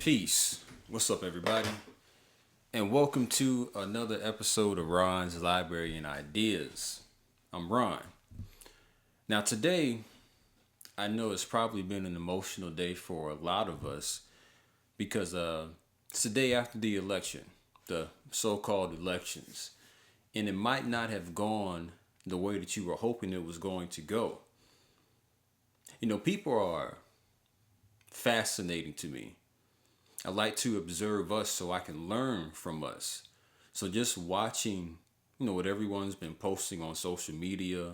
Peace. What's up, everybody? And welcome to another episode of Ron's Library and Ideas. I'm Ron. Now, today, I know it's probably been an emotional day for a lot of us because it's the day after the election, the so called elections. And it might not have gone the way that you were hoping it was going to go. People are fascinating to me. I like to observe us so I can learn from us. So just watching, what everyone's been posting on social media,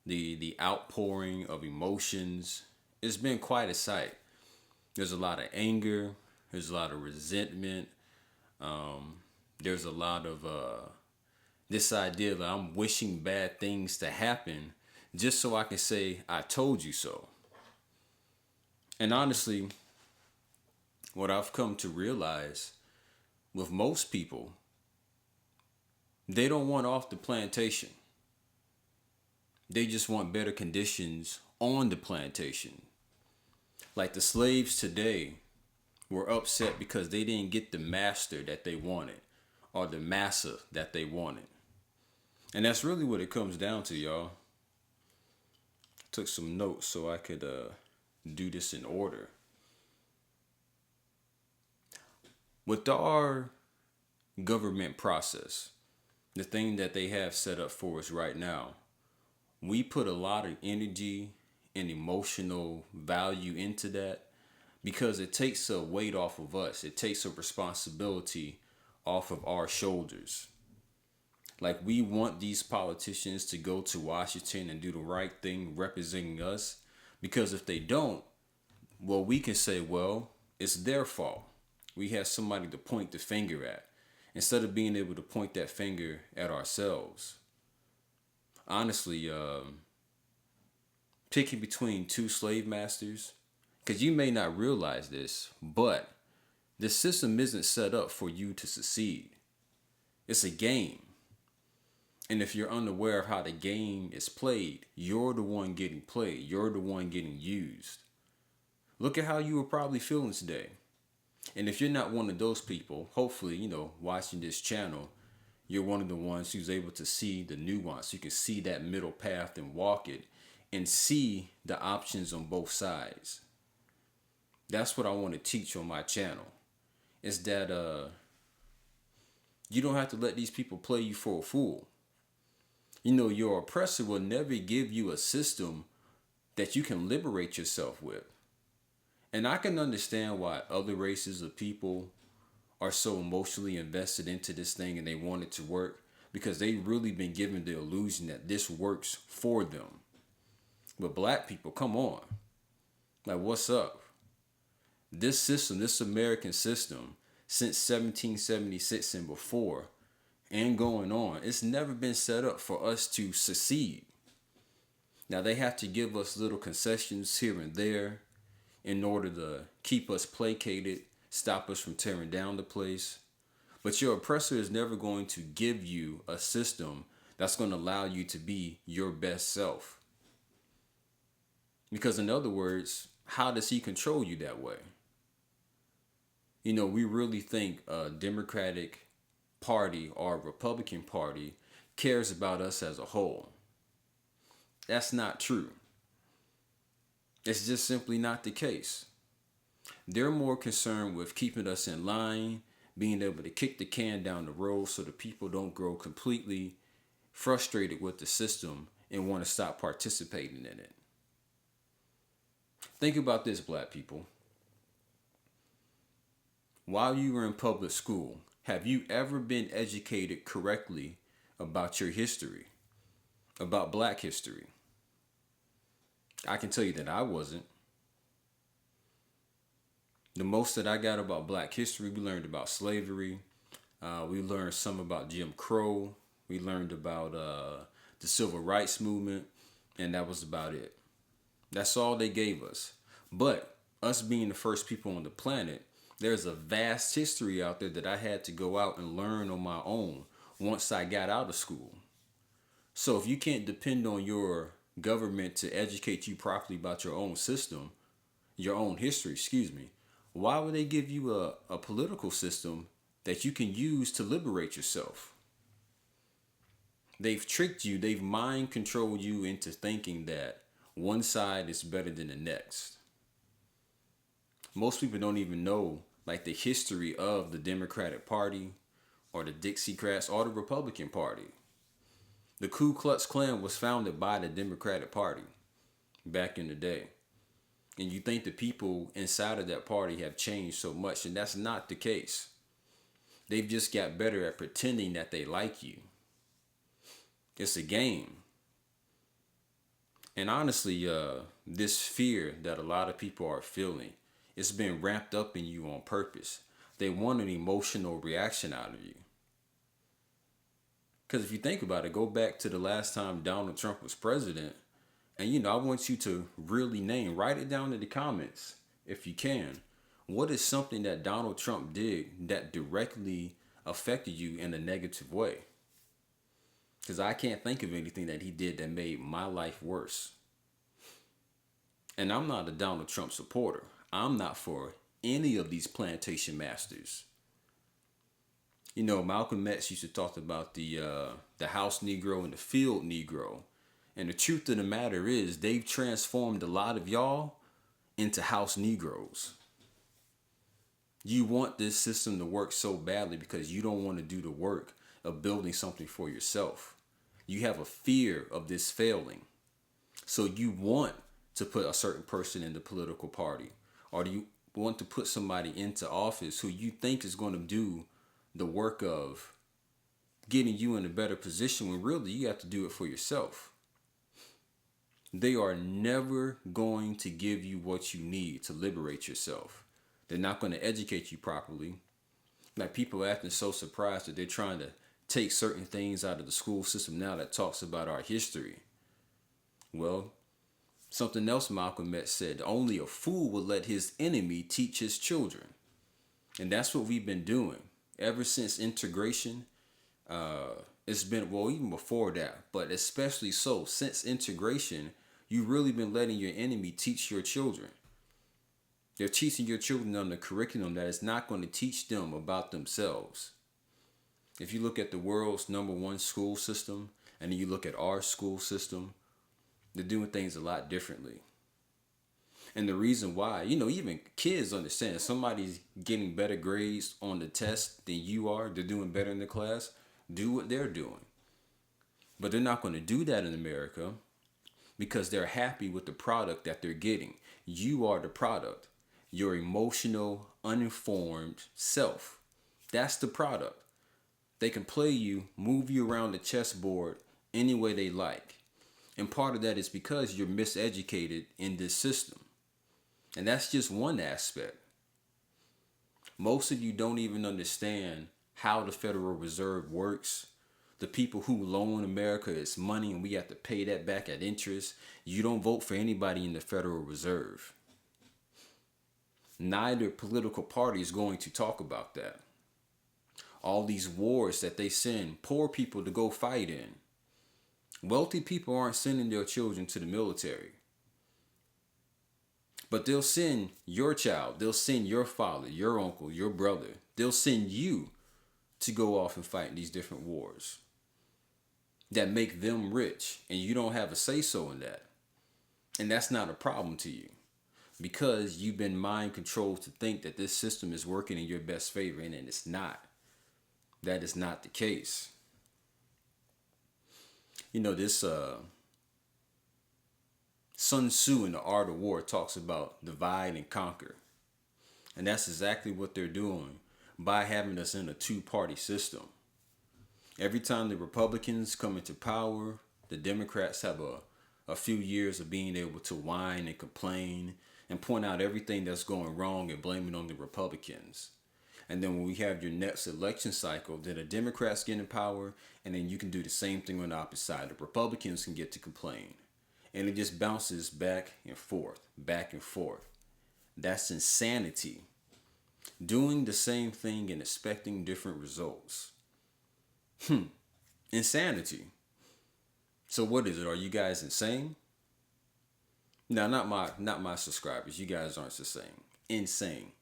the outpouring of emotions, it's been quite a sight. There's a lot of anger, there's a lot of resentment, there's a lot of this idea that I'm wishing bad things to happen just so I can say I told you so. And honestly, what I've come to realize with most people, they don't want off the plantation. They just want better conditions on the plantation. Like the slaves today were upset because they didn't get the master that they wanted or the massa that they wanted. And that's really what it comes down to, y'all. Took some notes so I could do this in order. With our government process, the thing that they have set up for us right now, we put a lot of energy and emotional value into that because it takes a weight off of us. It takes a responsibility off of our shoulders. Like we want these politicians to go to Washington and do the right thing representing us because if they don't, well, we can say, well, it's their fault. We have somebody to point the finger at instead of being able to point that finger at ourselves. Honestly, picking between two slave masters, because you may not realize this, but the system isn't set up for you to succeed. It's a game. And if you're unaware of how the game is played, you're the one getting played. You're the one getting used. Look at how you were probably feeling today. And if you're not one of those people, hopefully, watching this channel, you're one of the ones who's able to see the nuance. You can see that middle path and walk it and see the options on both sides. That's what I want to teach on my channel. Is that you don't have to let these people play you for a fool. Your oppressor will never give you a system that you can liberate yourself with. And I can understand why other races of people are so emotionally invested into this thing and they want it to work because they've really been given the illusion that this works for them. But black people, come on. Like, what's up? This system, this American system, since 1776 and before, and going on, it's never been set up for us to succeed. Now, they have to give us little concessions here and there in order to keep us placated, stop us from tearing down the place. But your oppressor is never going to give you a system that's going to allow you to be your best self. Because in other words, how does he control you that way? We really think a Democratic Party or a Republican Party cares about us as a whole. That's not true. It's just simply not the case. They're more concerned with keeping us in line, being able to kick the can down the road so the people don't grow completely frustrated with the system and want to stop participating in it. Think about this, black people. While you were in public school, have you ever been educated correctly about your history, about black history? I can tell you that I wasn't. The most that I got about black history, we learned about slavery. We learned some about Jim Crow. We learned about the civil rights movement. And that was about it. That's all they gave us. But us being the first people on the planet, there's a vast history out there that I had to go out and learn on my own once I got out of school. So if you can't depend on your government to educate you properly about your own system, your own history, Why would they give you a political system that you can use to liberate yourself? They've tricked you, they've mind controlled you into thinking that one side is better than the next. Most people don't even know like the history of the Democratic Party or the Dixiecrats or the Republican Party. The Ku Klux Klan was founded by the Democratic Party back in the day. And you think the people inside of that party have changed so much, and that's not the case. They've just got better at pretending that they like you. It's a game. And honestly, this fear that a lot of people are feeling, it's been wrapped up in you on purpose. They want an emotional reaction out of you. Because if you think about it, go back to the last time Donald Trump was president. And I want you to really write it down in the comments if you can. What is something that Donald Trump did that directly affected you in a negative way? Because I can't think of anything that he did that made my life worse. And I'm not a Donald Trump supporter. I'm not for any of these plantation masters. Malcolm X used to talk about the house Negro and the field Negro. And the truth of the matter is, they've transformed a lot of y'all into house Negroes. You want this system to work so badly because you don't want to do the work of building something for yourself. You have a fear of this failing. So you want to put a certain person in the political party, or do you want to put somebody into office who you think is going to do the work of getting you in a better position when really you have to do it for yourself. They are never going to give you what you need to liberate yourself. They're not going to educate you properly. Like, people are acting so surprised that they're trying to take certain things out of the school system now that talks about our history. Well, something else Malcolm X said, only a fool will let his enemy teach his children. And that's what we've been doing ever since integration. It's been, well, even before that, but especially so since integration, you've really been letting your enemy teach your children. They're teaching your children on the curriculum that is not going to teach them about themselves. If you look at the world's #1 school system, and then you look at our school system, they're doing things a lot differently. And the reason why, even kids understand, somebody's getting better grades on the test than you are, they're doing better in the class, do what they're doing. But they're not going to do that in America because they're happy with the product that they're getting. You are the product. Your emotional, uninformed self. That's the product. They can play you, move you around the chessboard any way they like. And part of that is because you're miseducated in this system. And that's just one aspect. Most of you don't even understand how the Federal Reserve works. The people who loan America its money and we have to pay that back at interest. You don't vote for anybody in the Federal Reserve. Neither political party is going to talk about that. All these wars that they send poor people to go fight in. Wealthy people aren't sending their children to the military. But they'll send your child, they'll send your father, your uncle, your brother. They'll send you to go off and fight in these different wars that make them rich, and you don't have a say-so in that. And that's not a problem to you because you've been mind controlled to think that this system is working in your best favor, and it's not. That is not the case. This Sun Tzu in The Art of War talks about divide and conquer. And that's exactly what they're doing by having us in a two-party system. Every time the Republicans come into power, the Democrats have a few years of being able to whine and complain and point out everything that's going wrong and blame it on the Republicans. And then when we have your next election cycle, then the Democrats get in power, and then you can do the same thing on the opposite side. The Republicans can get to complain. And it just bounces back and forth, back and forth. That's insanity. Doing the same thing and expecting different results. Insanity. So what is it? Are you guys insane? No, not my subscribers. You guys aren't the same. Insane.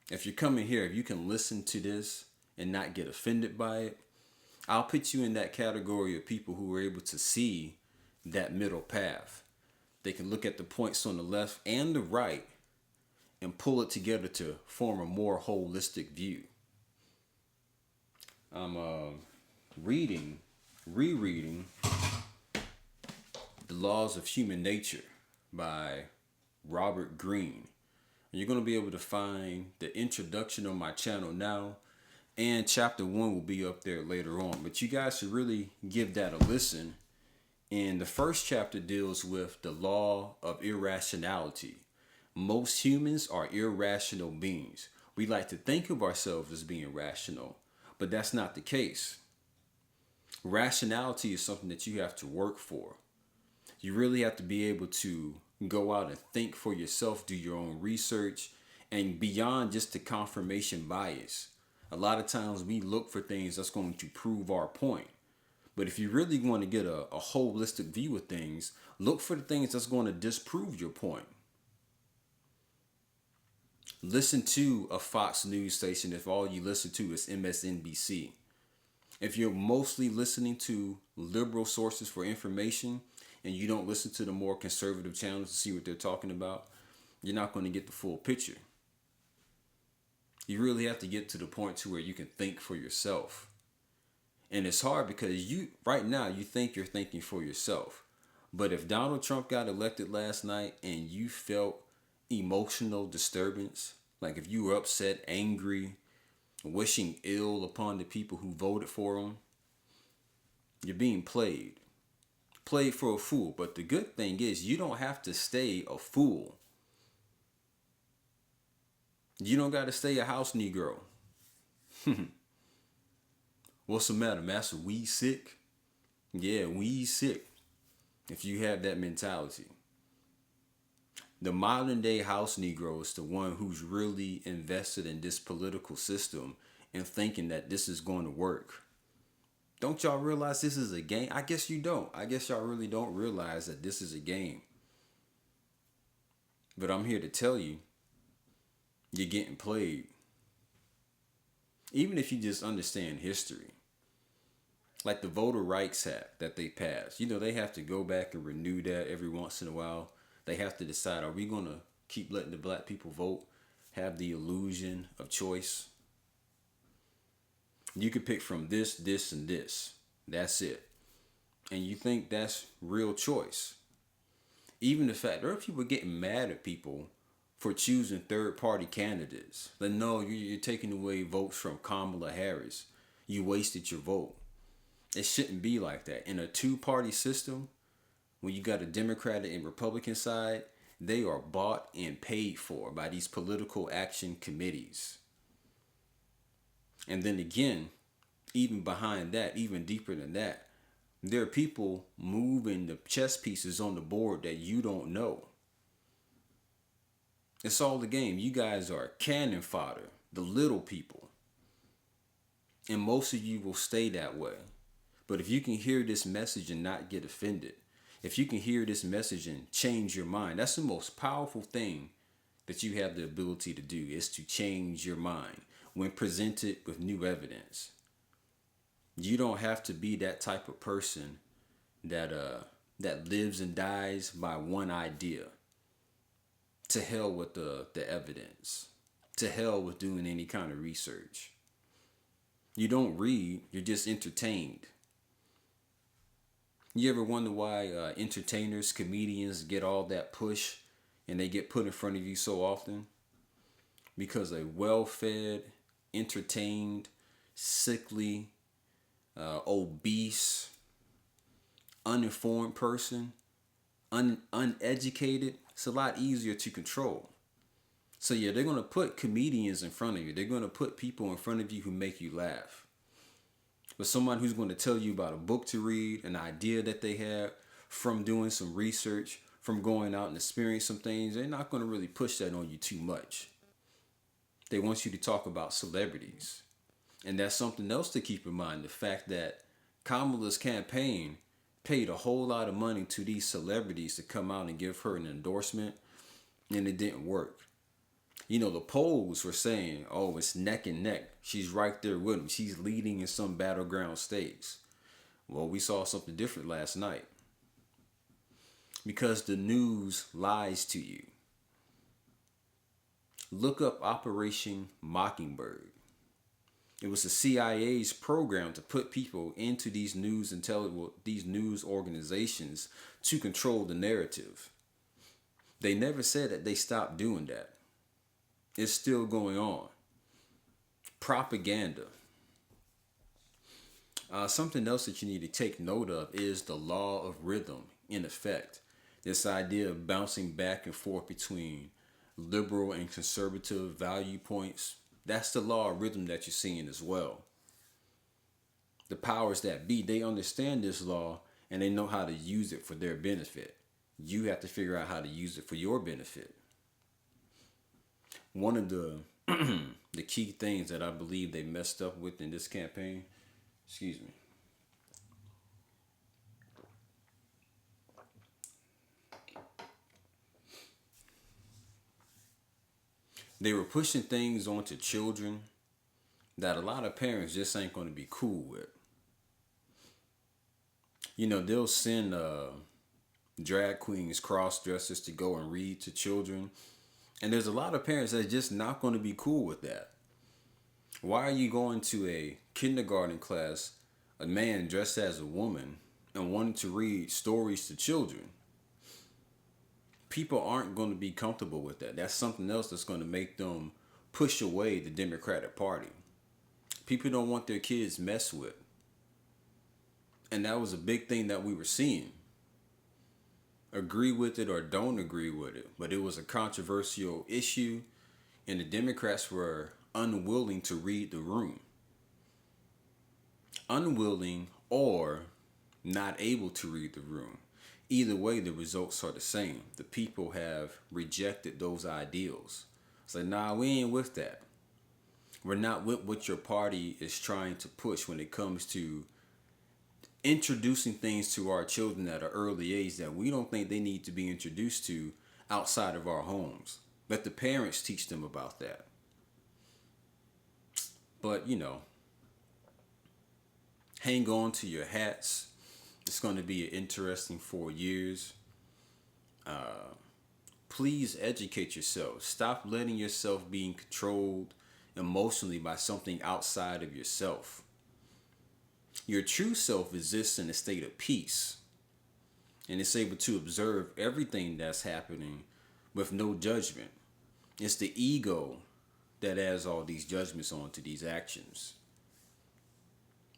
If you're coming here, if you can listen to this and not get offended by it, I'll put you in that category of people who are able to see that middle path. They can look at the points on the left and the right and pull it together to form a more holistic view. I'm rereading The Laws of Human Nature by Robert Greene. And you're going to be able to find the introduction on my channel now, and chapter 1 will be up there later on. But you guys should really give that a listen. And the first chapter deals with the law of irrationality. Most humans are irrational beings. We like to think of ourselves as being rational, but that's not the case. Rationality is something that you have to work for. You really have to be able to go out and think for yourself, do your own research, and beyond just the confirmation bias. A lot of times we look for things that's going to prove our point. But if you really want to get a holistic view of things, look for the things that's going to disprove your point. Listen to a Fox News station if all you listen to is MSNBC. If you're mostly listening to liberal sources for information and you don't listen to the more conservative channels to see what they're talking about, you're not going to get the full picture. You really have to get to the point to where you can think for yourself. And it's hard because right now you think you're thinking for yourself. But if Donald Trump got elected last night and you felt emotional disturbance, like if you were upset, angry, wishing ill upon the people who voted for him, you're being played for a fool. But the good thing is you don't have to stay a fool. You don't got to stay a house Negro. What's the matter, Master? We sick? Yeah, we sick. If you have that mentality. The modern day house Negro is the one who's really invested in this political system and thinking that this is going to work. Don't y'all realize this is a game? I guess you don't. I guess y'all really don't realize that this is a game. But I'm here to tell you, you're getting played. Even if you just understand history. Like the Voter Rights Act that they passed. They have to go back and renew that every once in a while. They have to decide, are we going to keep letting the black people vote? Have the illusion of choice? You could pick from this, and this. That's it. And you think that's real choice. Even the fact there are people getting mad at people for choosing third-party candidates. Like, no, you're taking away votes from Kamala Harris. You wasted your vote. It shouldn't be like that. In a two-party system, when you got a Democratic and Republican side, they are bought and paid for by these political action committees. And then again, even behind that, even deeper than that, there are people moving the chess pieces on the board that you don't know. It's all the game. You guys are cannon fodder, the little people. And most of you will stay that way. But if you can hear this message and not get offended, if you can hear this message and change your mind, that's the most powerful thing that you have the ability to do, is to change your mind when presented with new evidence. You don't have to be that type of person that lives and dies by one idea. To hell with the evidence. To hell with doing any kind of research. You don't read, you're just entertained. You ever wonder why entertainers, comedians get all that push and they get put in front of you so often? Because a well-fed, entertained, sickly, obese, uninformed person, uneducated, it's a lot easier to control. So yeah, they're going to put comedians in front of you. They're going to put people in front of you who make you laugh. But someone who's going to tell you about a book to read, an idea that they have from doing some research, from going out and experiencing some things, they're not going to really push that on you too much. They want you to talk about celebrities. And that's something else to keep in mind. The fact that Kamala's campaign paid a whole lot of money to these celebrities to come out and give her an endorsement, and it didn't work. The polls were saying, oh, it's neck and neck. She's right there with him. She's leading in some battleground states. Well, we saw something different last night because the news lies to you. Look up Operation Mockingbird. It was the CIA's program to put people into these news organizations to control the narrative. They never said that they stopped doing that. It's still going on. Propaganda. Something else that you need to take note of is the law of rhythm in effect. This idea of bouncing back and forth between liberal and conservative value points. That's the law of rhythm that you're seeing as well. The powers that be, they understand this law and they know how to use it for their benefit. You have to figure out how to use it for your benefit. One of the the key things that I believe they messed up with in this campaign, excuse me, they were pushing things onto children that a lot of parents just ain't going to be cool with. They'll send drag queens, cross dressers to go and read to children. And there's a lot of parents that are just not going to be cool with that. Why are you going to a kindergarten class, a man dressed as a woman, and wanting to read stories to children? People aren't going to be comfortable with that. That's something else that's going to make them push away the Democratic Party. People don't want their kids messed with. And that was a big thing that we were seeing. Agree with it or don't agree with it, but it was a controversial issue, and the Democrats were unwilling to read the room. Unwilling or not able to read the room. Either way, the results are the same. The people have rejected those ideals. It's like, nah, we ain't with that. We're not with what your party is trying to push when it comes to introducing things to our children at an early age that we don't think they need to be introduced to outside of our homes. Let the parents teach them about that. But, hang on to your hats. It's going to be an interesting 4 years. Please educate yourself. Stop letting yourself being controlled emotionally by something outside of yourself. Your true self exists in a state of peace, and it's able to observe everything that's happening with no judgment. It's the ego that adds all these judgments onto these actions.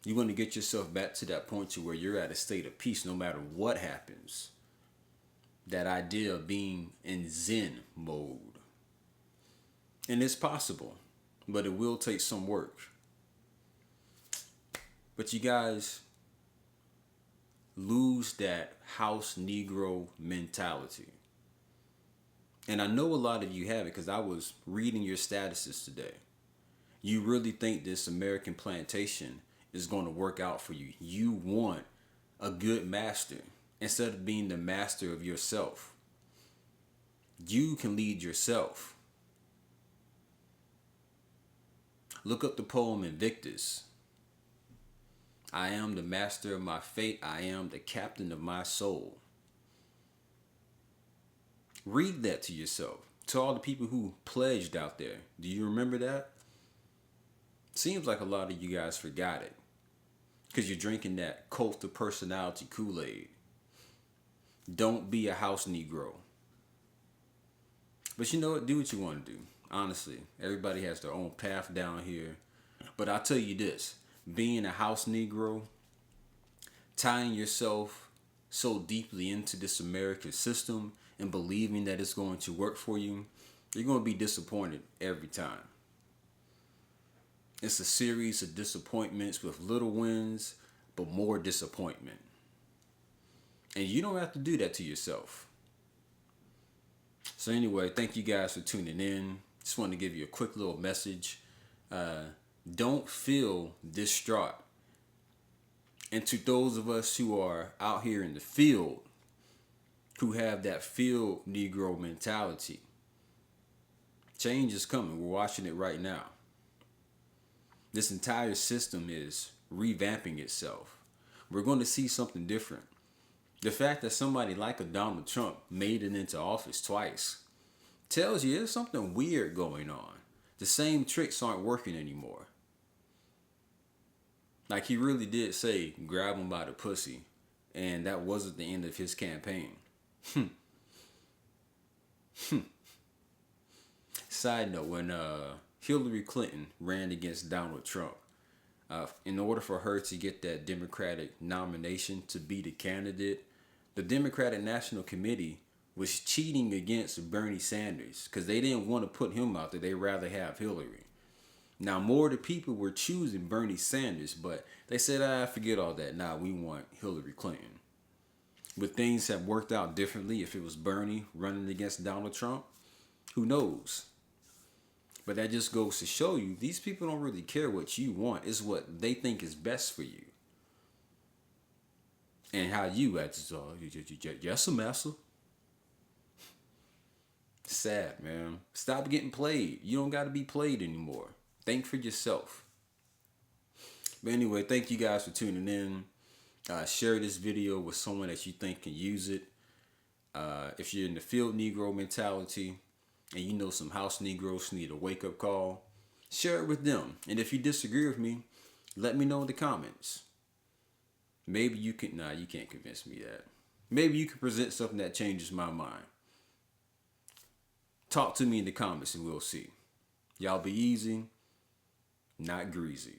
You want to get yourself back to that point to where you're at a state of peace no matter what happens. That idea of being in Zen mode. And it's possible, but it will take some work. But you guys lose that house Negro mentality. And I know a lot of you have it because I was reading your statuses today. You really think this American plantation is going to work out for you. You want a good master instead of being the master of yourself. You can lead yourself. Look up the poem Invictus. I am the master of my fate. I am the captain of my soul. Read that to yourself. To all the people who pledged out there. Do you remember that? Seems like a lot of you guys forgot it. Because you're drinking that cult of personality Kool-Aid. Don't be a house Negro. But you know what? Do what you want to do. Honestly, everybody has their own path down here. But I'll tell you this. Being a house Negro, tying yourself so deeply into this American system and believing that it's going to work for you, you're going to be disappointed every time. It's a series of disappointments with little wins, but more disappointment. And you don't have to do that to yourself. So anyway, thank you guys for tuning in. Just wanted to give you a quick little message. Don't feel distraught. And to those of us who are out here in the field, who have that field Negro mentality, Change is coming. We're watching it right now. This entire system is revamping itself. We're going to see something different. The fact that somebody like a Donald Trump made it into office twice tells you there's something weird going on. The same tricks aren't working anymore. Like he really did say, grab him by the pussy. And that wasn't the end of his campaign. Side note, when Hillary Clinton ran against Donald Trump, in order for her to get that Democratic nomination to be the candidate, the Democratic National Committee was cheating against Bernie Sanders because they didn't want to put him out there. They'd rather have Hillary. Now, more of the people were choosing Bernie Sanders, but they said, forget all that. Nah, we want Hillary Clinton. Would things have worked out differently if it was Bernie running against Donald Trump? Who knows? But that just goes to show you, these people don't really care what you want. It's what they think is best for you. And how you act is yes, a massa. Sad, man. Stop getting played. You don't got to be played anymore. Think for yourself. But anyway, thank you guys for tuning in. Share this video with someone that you think can use it. If you're in the field Negro mentality and you know some house Negroes need a wake-up call, share it with them. And if you disagree with me, let me know in the comments. Maybe you can, you can't convince me that. Maybe you can present something that changes my mind. Talk to me in the comments and we'll see. Y'all be easy, not greasy.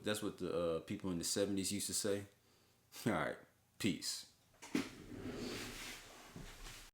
That's what the people in the 70s used to say. All right, peace.